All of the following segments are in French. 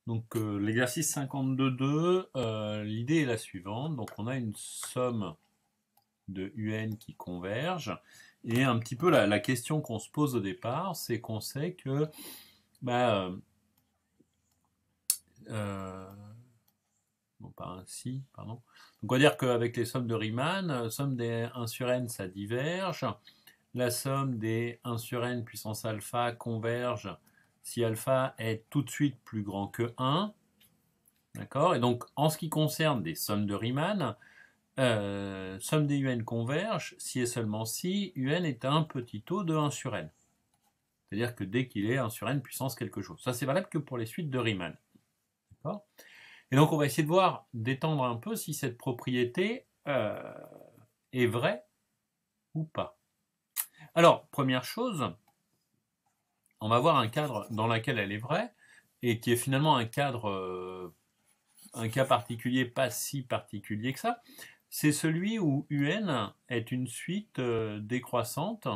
Donc l'exercice 52.2, l'idée est la suivante. Donc on a une somme de UN qui converge. Et un petit peu la question qu'on se pose au départ, c'est qu'on sait que bah, non pas ainsi, pardon. Donc on va dire qu'avec les sommes de Riemann, somme des 1 sur n, ça diverge. La somme des 1 sur n puissance alpha converge si alpha est tout de suite plus grand que 1. D'accord. Et donc, en ce qui concerne des sommes de Riemann, somme des UN converge si et seulement si UN est un petit taux de 1 sur n. C'est-à-dire que dès qu'il est 1 sur n puissance quelque chose. Ça, c'est valable que pour les suites de Riemann. D'accord. Et donc, on va essayer de voir, d'étendre un peu si cette propriété est vraie ou pas. Alors, première chose, on va voir un cadre dans lequel elle est vraie et qui est finalement un cadre, un cas particulier, pas si particulier que ça. C'est celui où UN est une suite décroissante,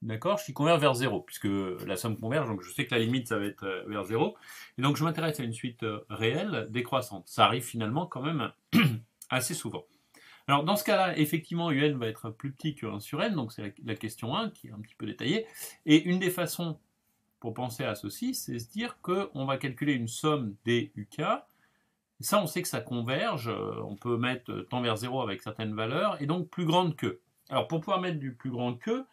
d'accord, qui converge vers 0, puisque la somme converge, donc je sais que la limite, ça va être vers 0. Et donc je m'intéresse à une suite réelle décroissante. Ça arrive finalement quand même assez souvent. Alors dans ce cas-là, effectivement, UN va être plus petit que 1 sur n, donc c'est la question 1 qui est un petit peu détaillée. Et une des façons pour penser à ceci, c'est se dire qu'on va calculer une somme des UK. Ça, on sait que ça converge, on peut mettre tend vers 0 avec certaines valeurs, et donc plus grande que. Alors pour pouvoir mettre du plus grand que,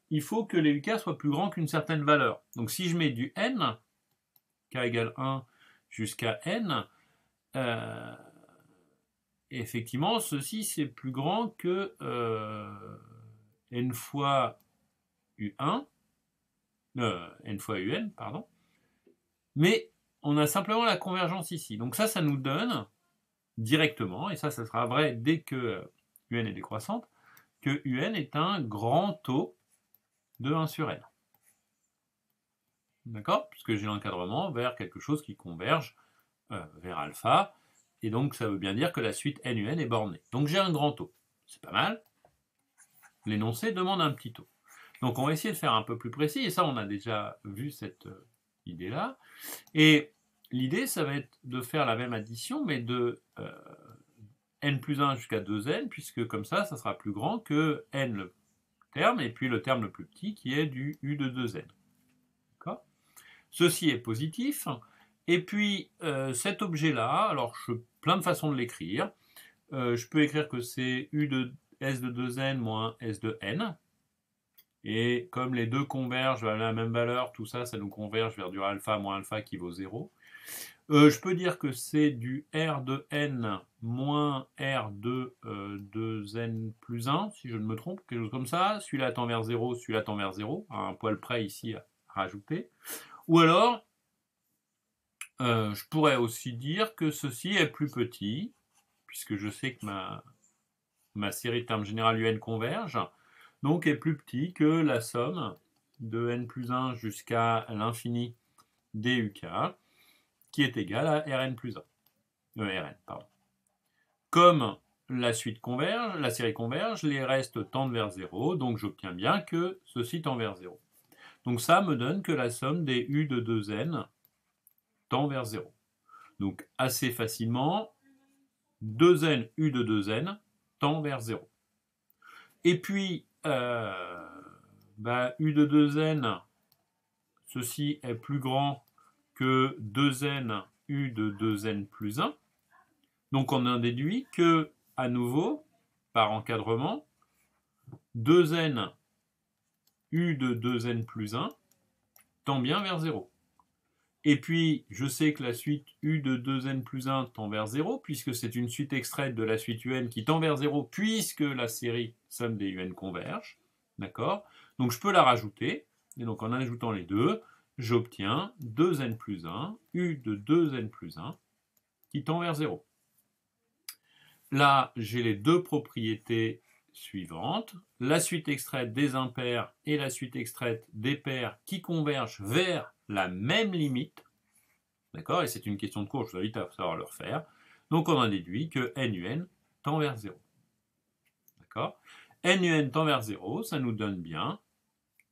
il faut que les UK soient plus grands qu'une certaine valeur. Donc si je mets du n, k égale 1 jusqu'à n, effectivement, ceci c'est plus grand que n fois u1, n fois un, pardon. Mais on a simplement la convergence ici. Donc ça nous donne directement, et ça sera vrai dès que UN est décroissante, que UN est un grand taux de 1 sur n. D'accord? Puisque j'ai l'encadrement vers quelque chose qui converge vers alpha, et donc ça veut bien dire que la suite NUN est bornée. Donc j'ai un grand taux. C'est pas mal. L'énoncé demande un petit taux. Donc on va essayer de faire un peu plus précis, et ça on a déjà vu cette idée-là. Et l'idée, ça va être de faire la même addition, mais de n plus 1 jusqu'à 2n, puisque comme ça sera plus grand que n le terme, et puis le terme le plus petit qui est du u de 2n. D'accord ? Ceci est positif, et puis cet objet-là, alors plein de façons de l'écrire. Je peux écrire que c'est u de s de 2n moins s de n, et comme les deux convergent à la même valeur, tout ça, ça nous converge vers du alpha moins alpha qui vaut 0. Je peux dire que c'est du R de n moins R de 2n plus 1, si je ne me trompe, quelque chose comme ça. Celui-là tend vers 0, celui-là tend vers 0, à un poil près ici à rajouter. Ou alors, je pourrais aussi dire que ceci est plus petit, puisque je sais que ma série de termes générales UN converge, donc est plus petit que la somme de n plus 1 jusqu'à l'infini DUK, qui est égal à Rn plus 1. Rn, pardon. Comme la suite converge, la série converge, les restes tendent vers 0, donc j'obtiens bien que ceci tend vers 0. Donc ça me donne que la somme des u de 2n tend vers 0. Donc assez facilement, 2n u de 2n tend vers 0. Et puis, u de 2n, ceci est plus grand que 2n u de 2n plus 1. Donc on en déduit que, à nouveau, par encadrement, 2n u de 2n plus 1 tend bien vers 0. Et puis, je sais que la suite u de 2n plus 1 tend vers 0, puisque c'est une suite extraite de la suite un qui tend vers 0, puisque la série somme des un converge. D'accord? Donc je peux la rajouter, et donc en ajoutant les deux, j'obtiens 2n plus 1, u de 2n plus 1, qui tend vers 0. Là, j'ai les deux propriétés suivantes. La suite extraite des impairs et la suite extraite des pairs qui convergent vers la même limite. D'accord? Et c'est une question de cours, je vous invite à savoir le refaire. Donc on en déduit que NUN tend vers 0. D'accord? NUN tend vers 0, ça nous donne bien,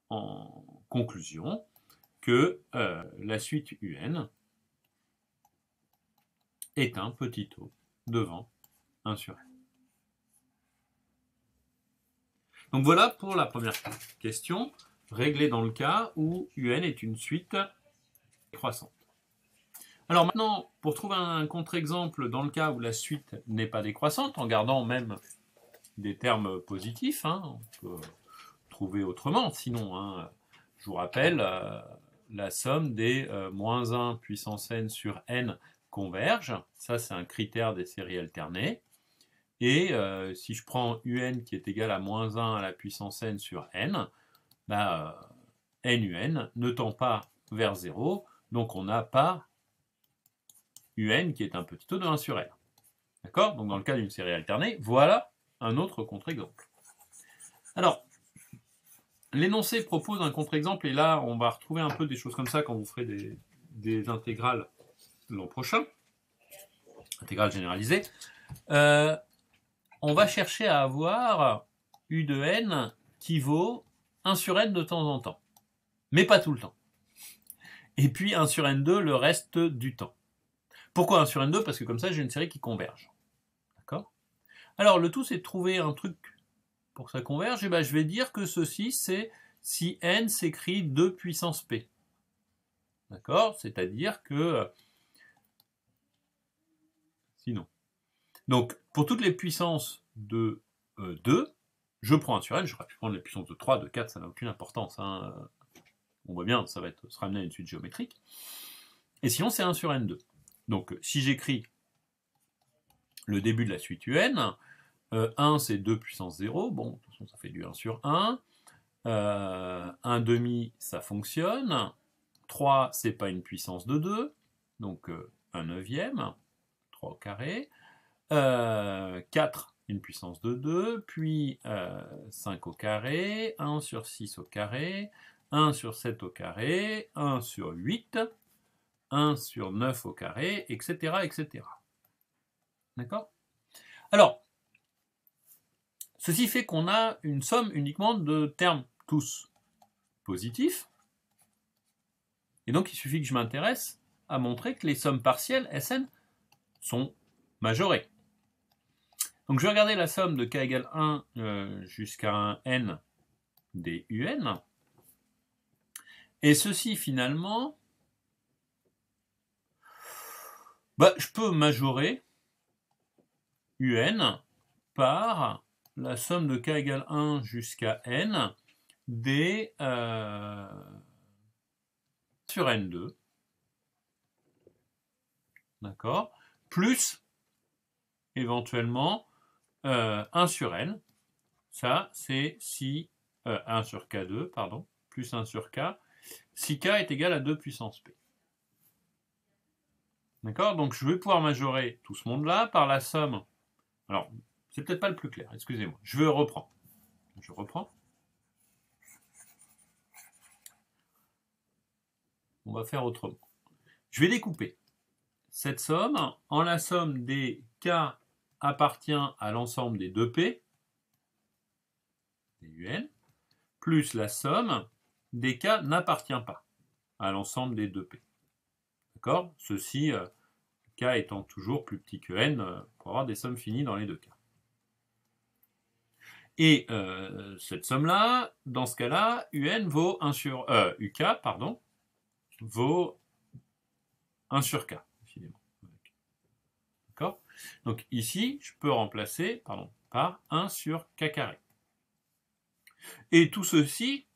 en conclusion, que la suite UN est un petit o devant 1 sur n. Donc voilà pour la première question, réglée dans le cas où un est une suite décroissante. Alors maintenant, pour trouver un contre-exemple dans le cas où la suite n'est pas décroissante, en gardant même des termes positifs, hein, on peut trouver autrement, sinon, hein, je vous rappelle, la somme des moins 1 puissance n sur n converge, ça c'est un critère des séries alternées, et si je prends un qui est égal à moins 1 à la puissance n sur n, bah, n ne tend pas vers 0, donc on n'a pas un qui est un petit o de 1 sur n. D'accord? Donc dans le cas d'une série alternée, voilà un autre contre-exemple. Alors, l'énoncé propose un contre-exemple, et là, on va retrouver un peu des choses comme ça quand vous ferez des intégrales l'an prochain, intégrales généralisées. On va chercher à avoir u de n qui vaut 1 sur n de temps en temps, mais pas tout le temps. Et puis 1 sur n2 le reste du temps. Pourquoi 1 sur n2? Parce que comme ça, j'ai une série qui converge. D'accord? Alors, le tout, c'est de trouver un truc pour que ça converge. Et ben, je vais dire que ceci, c'est si n s'écrit 2 puissance p. D'accord? C'est-à-dire que... Sinon. Donc, pour toutes les puissances de 2, je prends 1 sur n. Je vais prendre les puissances de 3, de 4, ça n'a aucune importance. Hein. On voit bien, ça va se ramener à une suite géométrique. Et sinon, c'est 1 sur n2. Donc, si j'écris le début de la suite un, 1 c'est 2 puissance 0, bon, de toute façon ça fait du 1 sur 1, 1 demi ça fonctionne, 3 c'est pas une puissance de 2, donc 1 neuvième, 3 au carré, 4 une puissance de 2, puis 5 au carré, 1 sur 6 au carré, 1 sur 7 au carré, 1 sur 8, 1 sur 9 au carré, etc. etc. D'accord? Alors, ceci fait qu'on a une somme uniquement de termes tous positifs. Et donc, il suffit que je m'intéresse à montrer que les sommes partielles Sn sont majorées. Donc, je vais regarder la somme de k égale 1 jusqu'à un n des un. Et ceci, finalement, bah, je peux majorer un par la somme de k égale 1 jusqu'à n des sur n2, d'accord, plus éventuellement 1 sur n, ça c'est si 1 sur k2, pardon, plus 1 sur k, si k est égal à 2 puissance p. D'accord? Donc je vais pouvoir majorer tout ce monde-là par la somme. Alors, c'est peut-être pas le plus clair, excusez-moi. Je reprends. Je reprends. On va faire autrement. Je vais découper cette somme en la somme des k appartient à l'ensemble des 2p, des un, plus la somme des k n'appartient pas à l'ensemble des 2p. D'accord? Ceci, k étant toujours plus petit que n, pour avoir des sommes finies dans les deux cas. Et cette somme-là, dans ce cas-là, un vaut 1 sur... uk, pardon, vaut 1 sur k, décidément. D'accord? Donc ici, je peux remplacer par 1 sur k carré. Et tout ceci,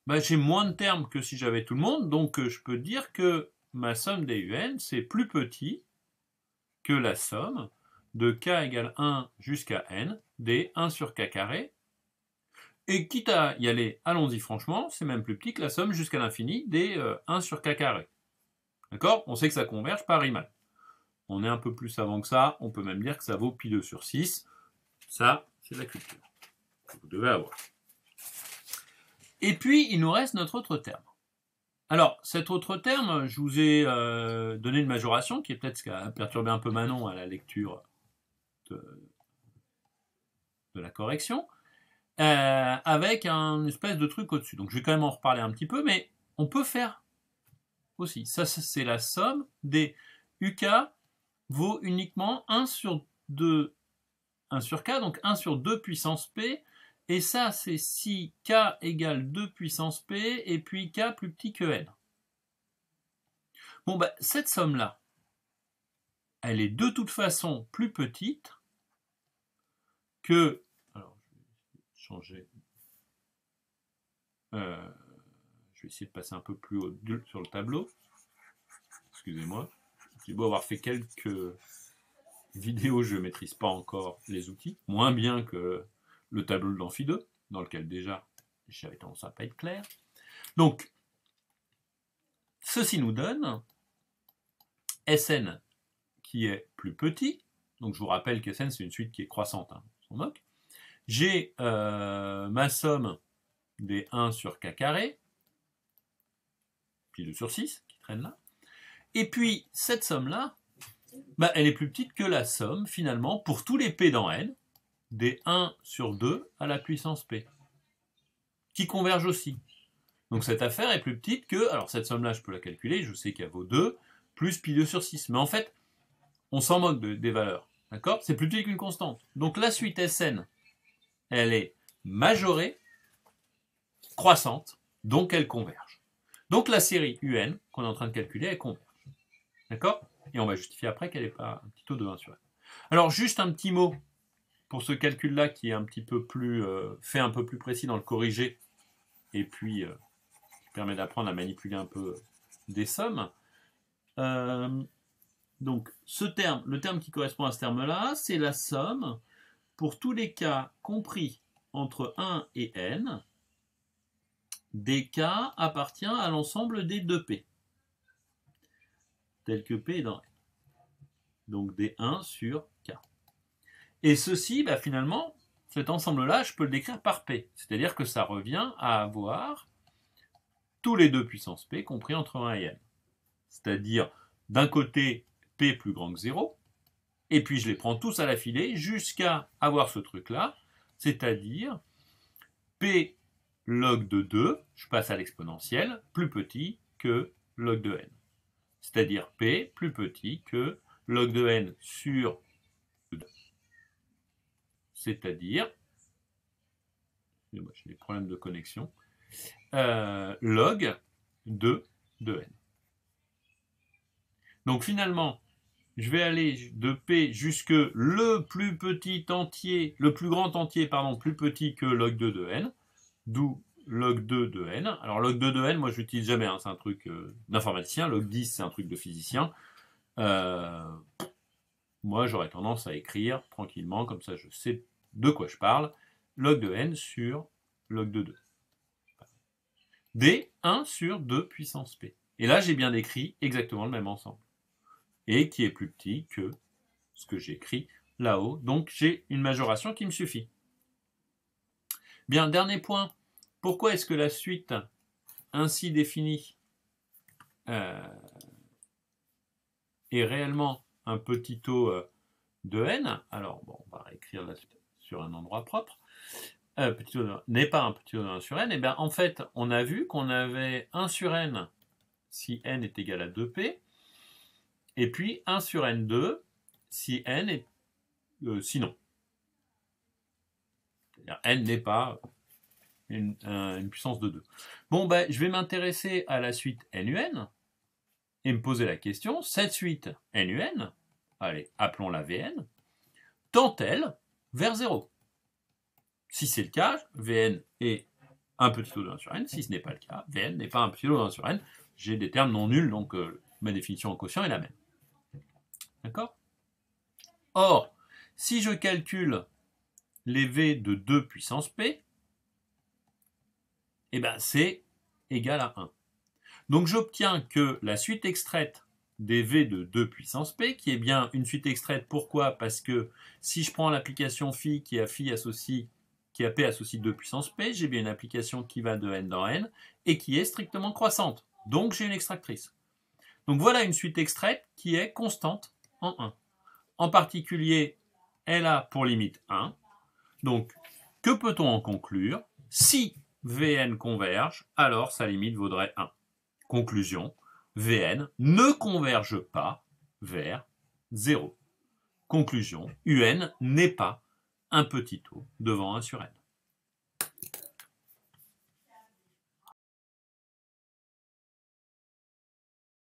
bah, j'ai moins de termes que si j'avais tout le monde, donc je peux dire que ma somme des un, c'est plus petit que la somme de k égale 1 jusqu'à n des 1 sur k carré. Et quitte à y aller, allons-y franchement, c'est même plus petit que la somme jusqu'à l'infini des 1 sur k carré. D'accord? On sait que ça converge par Riemann. On est un peu plus savant que ça, on peut même dire que ça vaut pi 2 sur 6. Ça, c'est la culture que vous devez avoir. Et puis, il nous reste notre autre terme. Alors, cet autre terme, je vous ai donné une majoration, qui est peut-être ce qui a perturbé un peu Manon à la lecture de la correction, avec un espèce de truc au-dessus. Donc, je vais quand même en reparler un petit peu, mais on peut faire aussi. Ça, c'est la somme des UK vaut uniquement 1 sur 2, 1 sur K, donc 1 sur 2 puissance P, et ça c'est si K égale 2 puissance P, et puis K plus petit que N. Bon, bah, cette somme-là, elle est de toute façon plus petite que... Alors, je vais changer... je vais essayer de passer un peu plus haut sur le tableau. Excusez-moi. J'ai beau avoir fait quelques vidéos, je ne maîtrise pas encore les outils. Moins bien que le tableau de l'Amphi 2, dans lequel déjà j'avais tendance à ne pas être clair. Donc, ceci nous donne Sn qui est plus petit. Donc, je vous rappelle que Sn, c'est une suite qui est croissante. Hein, on s'en moque. J'ai ma somme des 1 sur K carré, puis 2 sur 6 qui traîne là. Et puis, cette somme-là, bah, elle est plus petite que la somme, finalement, pour tous les P dans N, des 1 sur 2 à la puissance P, qui convergent aussi. Donc, cette affaire est plus petite que... Alors, cette somme-là, je peux la calculer, je sais qu'elle vaut 2, plus pi 2 sur 6. Mais en fait, on s'en moque des valeurs. D'accord? C'est plus petit qu'une constante. Donc, la suite Sn, elle est majorée, croissante, donc elle converge. Donc, la série UN, qu'on est en train de calculer, elle converge. D'accord? Et on va justifier après qu'elle n'est pas un petit taux de 1 sur n. Alors, juste un petit mot pour ce calcul-là qui est un petit peu plus fait un peu plus précis dans le corrigé, et puis qui permet d'apprendre à manipuler un peu des sommes. Donc, le terme qui correspond à ce terme-là, c'est la somme pour tous les cas compris entre 1 et n, des cas appartient à l'ensemble des 2P, tel que P est dans N. Donc des 1 sur K. Et ceci, bah, finalement, cet ensemble-là, je peux le décrire par P. C'est-à-dire que ça revient à avoir tous les 2 puissance P compris entre 1 et N. C'est-à-dire, d'un côté, P plus grand que 0, et puis je les prends tous à la filée jusqu'à avoir ce truc-là, c'est-à-dire P log de 2, je passe à l'exponentielle, plus petit que log de N. C'est-à-dire P plus petit que log de N sur 2. C'est-à-dire, j'ai des problèmes de connexion, log 2 de N. Donc finalement, je vais aller de P jusque le plus petit entier, le plus grand entier, pardon, plus petit que log 2 de N, d'où log 2 de N. Alors log 2 de N, moi je l'utilise jamais, hein, c'est un truc d'informaticien, log 10 c'est un truc de physicien. Moi j'aurais tendance à écrire tranquillement, comme ça je sais de quoi je parle, log de N sur log de 2. D 1 sur 2 puissance P. Et là j'ai bien décrit exactement le même ensemble. Et qui est plus petit que ce que j'ai écrit là-haut. Donc j'ai une majoration qui me suffit. Bien, dernier point. Pourquoi est-ce que la suite ainsi définie est réellement un petit taux de n? Alors, bon, on va réécrire la suite sur un endroit propre. Petit taux n'est pas un petit taux de 1 sur n. Et bien, en fait, on a vu qu'on avait 1 sur n si n est égal à 2p. Et puis 1 sur n2 si n est sinon. C'est-à-dire n n'est pas une puissance de 2. Bon, ben, je vais m'intéresser à la suite NUN et me poser la question, cette suite NUN, allez, appelons-la VN, tend-elle vers 0? Si c'est le cas, VN est un petit taux de 1 sur n. Si ce n'est pas le cas, VN n'est pas un petit taux de 1 sur n. J'ai des termes non nuls, donc ma définition en quotient est la même. D'accord? Or, si je calcule les V de 2 puissance P, eh ben c'est égal à 1. Donc j'obtiens que la suite extraite des V de 2 puissance P, qui est bien une suite extraite, pourquoi? Parce que si je prends l'application phi qui a P associe 2 puissance P, j'ai bien une application qui va de n dans n et qui est strictement croissante. Donc j'ai une extractrice. Donc voilà une suite extraite qui est constante en 1. En particulier, elle a pour limite 1. Donc, que peut-on en conclure? Si Vn converge, alors sa limite vaudrait 1. Conclusion, Vn ne converge pas vers 0. Conclusion, UN n'est pas un petit taux devant 1 sur n.